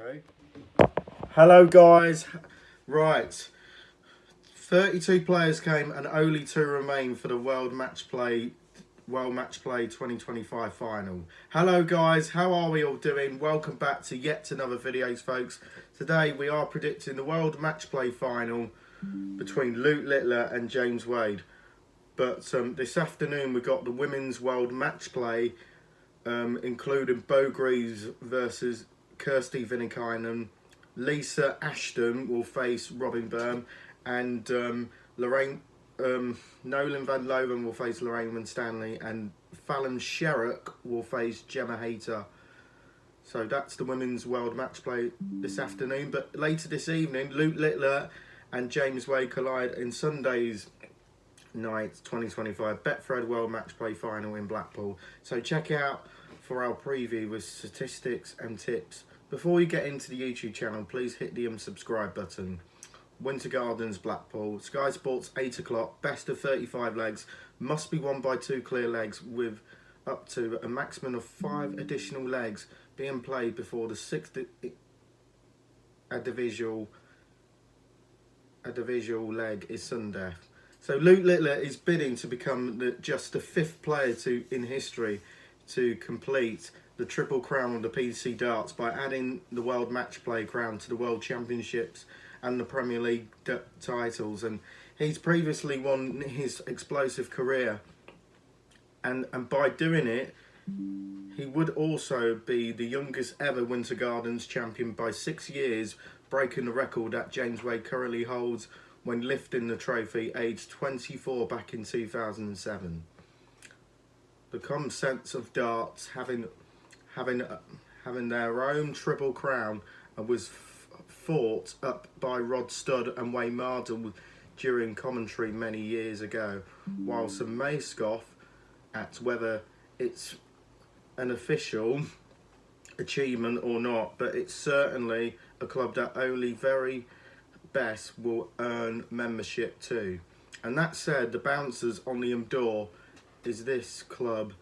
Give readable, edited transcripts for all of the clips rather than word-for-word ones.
Okay. Hello guys. Right. 32 players came and only 2 remain for the World Matchplay 2025 final. Hello guys, how are we all doing? Welcome back to yet another videos, folks. Today we are predicting the World Matchplay final between Luke Littler and James Wade. But this afternoon we got the Women's World Matchplay, including Bo Greaves versus Kirsty Vinnikainen. Lisa Ashton will face Robin Byrne, and Nolan Van Loven will face Lorraine Winstanley, and Fallon Sherrock will face Gemma Hayter. So that's the Women's World Matchplay this afternoon. But later this evening, Luke Littler and James Wade collide in Sunday's night 2025 Betfred World Matchplay final in Blackpool. So check out for our preview with statistics and tips. Before you get into the YouTube channel, please hit the subscribe button. Winter Gardens, Blackpool. Sky Sports, 8 o'clock. Best of 35 legs. Must be won by 2 clear legs with up to a maximum of 5 additional legs being played before the 6th divisional leg is Sunday. So Luke Littler is bidding to become just the 5th player in history to complete the Triple Crown of the PC Darts by adding the World Matchplay crown to the World Championships and the Premier League titles. And he's previously won his explosive career, and by doing it, he would also be the youngest ever Winter Gardens champion by 6 years, breaking the record that James Wade currently holds when lifting the trophy aged 24 back in 2007. The concept of darts having their own Triple Crown was fought up by Rod Studd and Wayne Mardle during commentary many years ago, while some may scoff at whether it's an official achievement or not, but it's certainly a club that only very best will earn membership to. And that said, the bouncers on the door is this club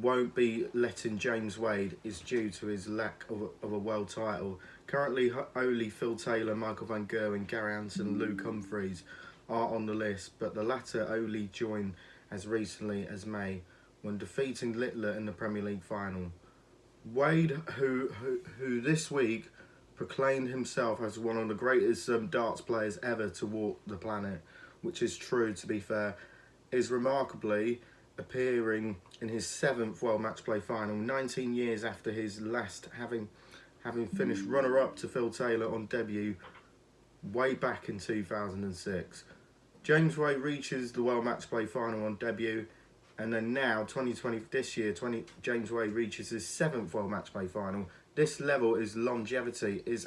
won't be letting James Wade is due to his lack of a world title. Currently only Phil Taylor, Michael Van Gerwen, Gary Anson, Luke Humphries are on the list, but the latter only joined as recently as May when defeating Littler in the Premier League final. Wade, who this week proclaimed himself as one of the greatest darts players ever to walk the planet, which is true to be fair, is remarkably appearing in his 7th World Matchplay final, 19 years after his last, having finished runner-up to Phil Taylor on debut way back in 2006. James Wade reaches the World Matchplay final on debut, and then now, James Wade reaches his 7th World Matchplay final. This level is longevity is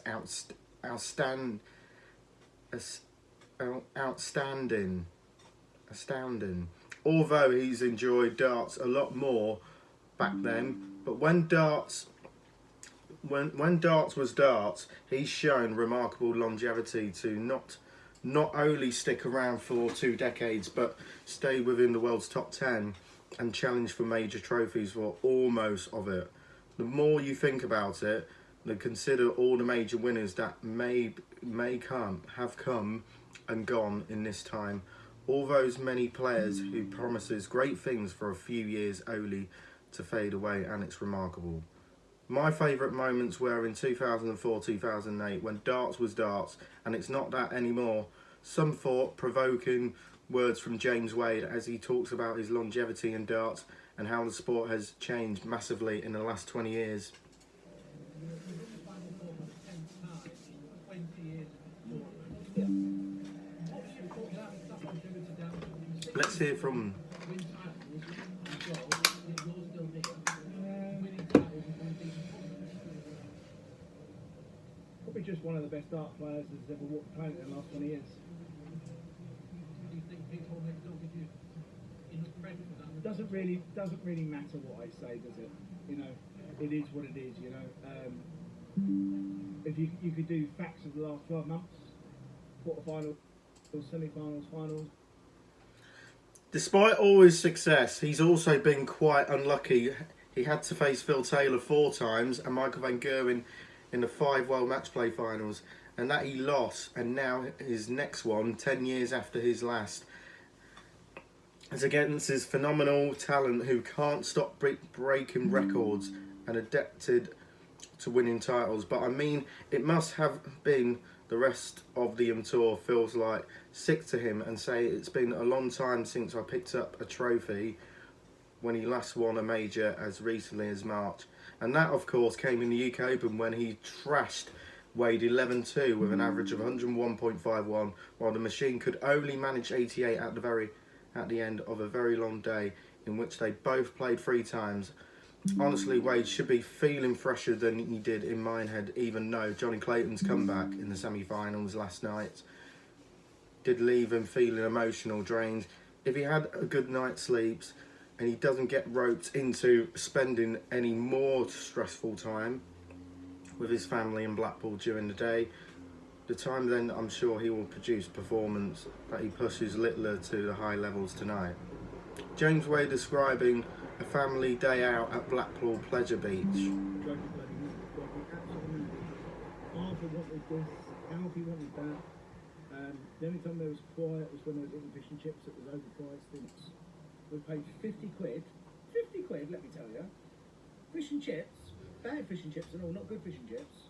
astounding. Although he's enjoyed darts a lot more back then, but when darts was darts, he's shown remarkable longevity to not only stick around for 2 decades, but stay within the world's top 10 and challenge for major trophies for almost of it. The more you think about it, then consider all the major winners that have come and gone in this time. All those many players who promises great things for a few years only to fade away, and it's remarkable. My favourite moments were in 2004-2008 when darts was darts, and it's not that anymore. Some thought-provoking words from James Wade as he talks about his longevity in darts and how the sport has changed massively in the last 20 years. Let's hear from... Probably just one of the best dart players that's ever walked the planet in the last 20 years. Do you think people next door give you enough credit for that? Doesn't really matter what I say, does it? You know, it is what it is. You know, if you could do facts of the last 12 months, quarterfinals, semi-finals, finals. Despite all his success, he's also been quite unlucky. He had to face Phil Taylor 4 times and Michael Van Gerwen in the 5 World Matchplay finals, and that he lost, and now his next one, 10 years after his last, is against his phenomenal talent who can't stop breaking records and adapted to winning titles. But I mean, it must have been the rest of the tour feels like sick to him and say it's been a long time since I picked up a trophy, when he last won a major as recently as March. And that of course came in the UK Open when he trashed Wade 11-2 with an average of 101.51, while the machine could only manage 88 at the end of a very long day in which they both played 3 times. Honestly, Wade should be feeling fresher than he did in my head, even though Johnny Clayton's comeback in the semi-finals last night did leave him feeling emotional, drained. If he had a good night's sleeps and he doesn't get roped into spending any more stressful time with his family in Blackpool during the day, the time then I'm sure he will produce performance that he pushes Littler to the high levels tonight. James Wade describing a family day out at Blackpool Pleasure Beach. Arthur wanted this, Alfie wanted that. The only time there was quiet was when they were eating fish and chips. It was overpriced. We paid 50 quid. 50 quid, let me tell you. Fish and chips, bad fish and chips and all, not good fish and chips.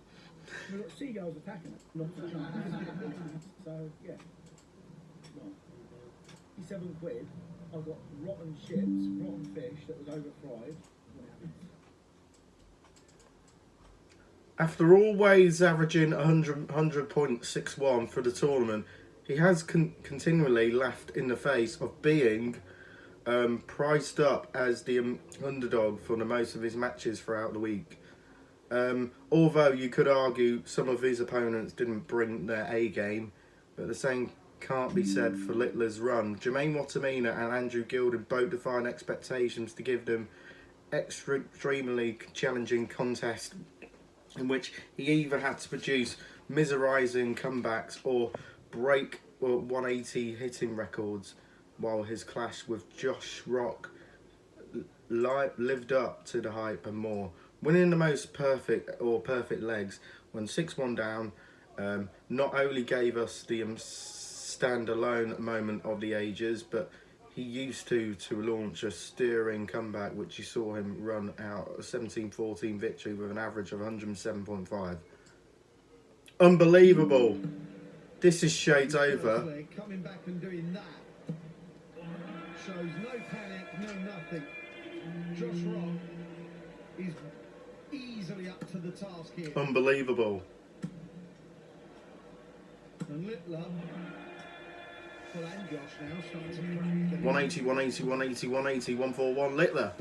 We've got seagulls attacking it, not a chance. So, yeah. Well, 57 quid. I've got rotten chips, rotten fish that was overfried. After always averaging 100.61 for the tournament, he has continually laughed in the face of being priced up as the underdog for the most of his matches throughout the week. Although you could argue some of his opponents didn't bring their A game, but the same can't be said for Littler's run. Jermaine Wattimena and Andrew Gilding both defied expectations to give them extremely challenging contest in which he either had to produce miserising comebacks or break 180 hitting records, while his clash with Josh Rock lived up to the hype and more. Winning the most perfect legs when 6-1 down not only gave us the standalone moment of the ages, but he used to launch a stirring comeback which you saw him run out a 17-14 victory with an average of 107.5. Unbelievable. This is shades over. Coming back and doing that shows no panic, no nothing. Josh Rock is easily up to the task here. Unbelievable. And Littler, well, and Josh now starting to crack. 180, 180, 180, 180, 141, Littler.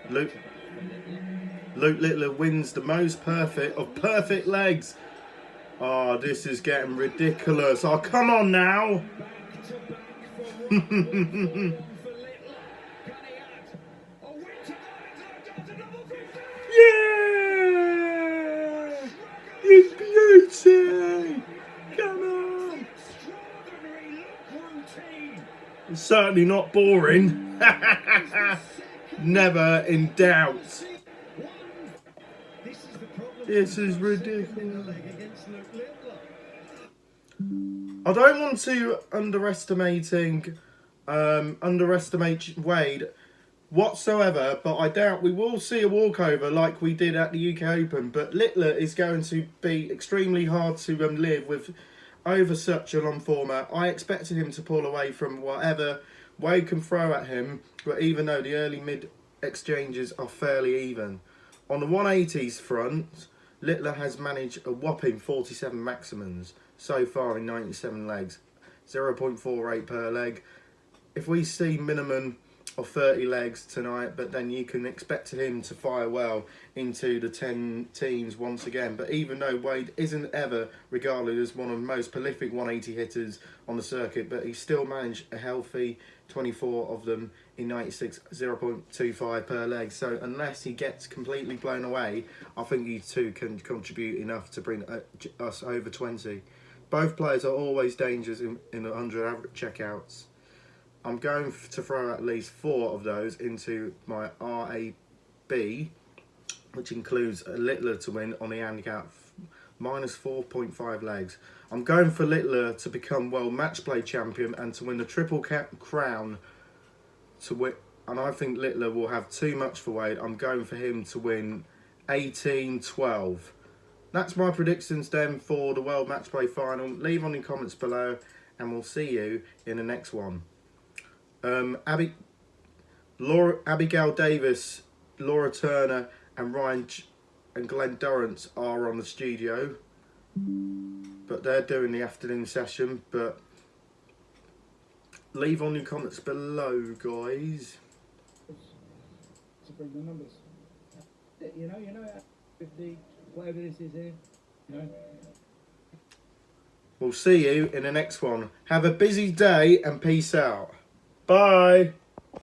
Luke Littler wins the most perfect of perfect legs. Oh, this is getting ridiculous. Oh, come on now. Yeah! You beauty! Come on! It's certainly not boring. Never in doubt. This is ridiculous. I don't want to underestimate Wade whatsoever, but I doubt we will see a walkover like we did at the UK Open. But Littler is going to be extremely hard to live with over such a long format. I expected him to pull away from whatever Wade can throw at him, but even though the early mid exchanges are fairly even. On the 180s front, Littler has managed a whopping 47 maximums so far in 97 legs, 0.48 per leg. If we see minimum of 30 legs tonight, but then you can expect him to fire well into the 10 teams once again. But even though Wade isn't ever regarded as one of the most prolific 180 hitters on the circuit, but he still managed a healthy 24 of them in 96, 0.25 per leg. So unless he gets completely blown away, I think he too can contribute enough to bring us over 20. Both players are always dangerous in 100 average checkouts. I'm going to throw at least 4 of those into my B, which includes a Littler to win on the handicap minus 4.5 legs. I'm going for Littler to become world match play champion and to win the triple crown to win. And I think Littler will have too much for Wade. I'm going for him to win 18-12. That's my predictions then for the World Match Play final. Leave on your comments below and we'll see you in the next one. Abigail Davis, Laura Turner and and Glenn Durrance are on the studio. But they're doing the afternoon session. But leave on your comments below, guys. To bring the numbers. You know, 50, whatever this is here. You know. We'll see you in the next one. Have a busy day and peace out. Bye.